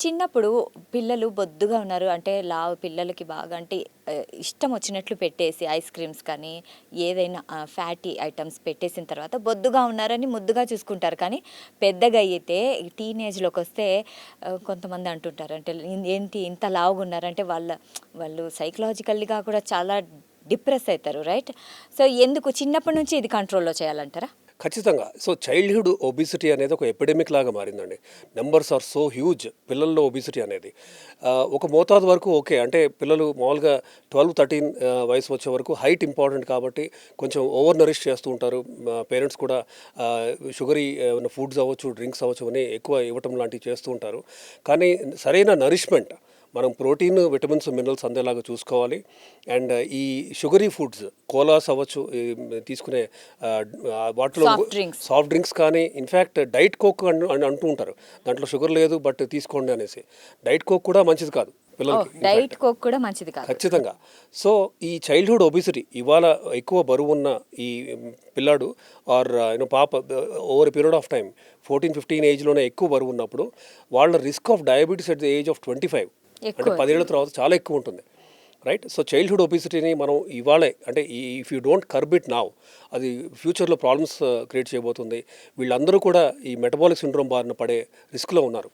చిన్నప్పుడు పిల్లలు బొద్దుగా ఉన్నారు అంటే లావు పిల్లలకి బాగా అంటే ఇష్టం వచ్చినట్లు పెట్టేసి ఐస్ క్రీమ్స్ కానీ ఏదైనా ఫ్యాటీ ఐటమ్స్ పెట్టేసిన తర్వాత బొద్దుగా ఉన్నారని ముద్దుగా చూసుకుంటారు. కానీ పెద్దగా అయితే టీనేజ్లోకి వస్తే కొంతమంది అంటుంటారు అంటే ఏంటి ఇంత లావుగా ఉన్నారంటే వాళ్ళు సైకలాజికల్గా కూడా చాలా డిప్రెస్ అవుతారు, రైట్? సో ఎందుకు చిన్నప్పటి నుంచి ఇది కంట్రోల్లో చేయాలంటారా? ఖచ్చితంగా. సో, చైల్డ్‌హుడ్ ఒబిసిటీ అనేది ఒక ఎపిడెమిక్ లాగా మారిందండి. నంబర్స్ ఆర్ సో హ్యూజ్ పిల్లల్లో ఒబిసిటీ అనేది. ఒక మోతాదు వరకు ఓకే. అంటే పిల్లలు మామూలుగా 12, 13 వయసు వచ్చే వరకు హైట్ ఇంపార్టెంట్ కాబట్టి కొంచెం ఓవర్ నరిష్ చేస్తూ ఉంటారు. పేరెంట్స్ కూడా షుగరీ ఏమైనా ఫుడ్స్ అవ్వచ్చు, డ్రింక్స్ అవ్వచ్చు అని ఎక్కువ ఇవ్వటం లాంటివి చేస్తూ ఉంటారు. కానీ సరైన నరిష్మెంట్ మనం ప్రోటీన్, విటమిన్స్, మినరల్స్ అందేలాగా చూసుకోవాలి. అండ్ ఈ షుగరీ ఫుడ్స్ కోలాస్ అవ్వచ్చు, తీసుకునే వాటిలో సాఫ్ట్ డ్రింక్స్ కానీ ఇన్ఫ్యాక్ట్ డైట్ కోక్ అని అంటూ ఉంటారు. దాంట్లో షుగర్ లేదు బట్ తీసుకోండి అనేసి. డైట్ కోక్ కూడా మంచిది కాదు పిల్లలకి. డైట్ కోక్ కూడా మంచిది కాదు ఖచ్చితంగా. సో ఈ చైల్డ్హుడ్ ఒబిసిటీ ఇవాళ ఎక్కువ బరువు ఉన్న ఈ పిల్లాడు ఆర్ పాప ఓవర్ పీరియడ్ ఆఫ్ టైం 14-15 ఏజ్లోనే ఎక్కువ బరువు ఉన్నప్పుడు వాళ్ళ risk of diabetes at the age of 25 అంటే 10 ఏళ్ల తర్వాత చాలా ఎక్కువ ఉంటుంది, రైట్? సో చైల్డ్హుడ్ ఒబిసిటీని మనం ఇవాళే అంటే if you don't curb it now అది ఫ్యూచర్లో ప్రాబ్లమ్స్ క్రియేట్ చేయబోతుంది. వీళ్ళందరూ కూడా ఈ మెటబాలిక్ సిండ్రోమ్ బారిన పడే రిస్క్లో ఉన్నారు.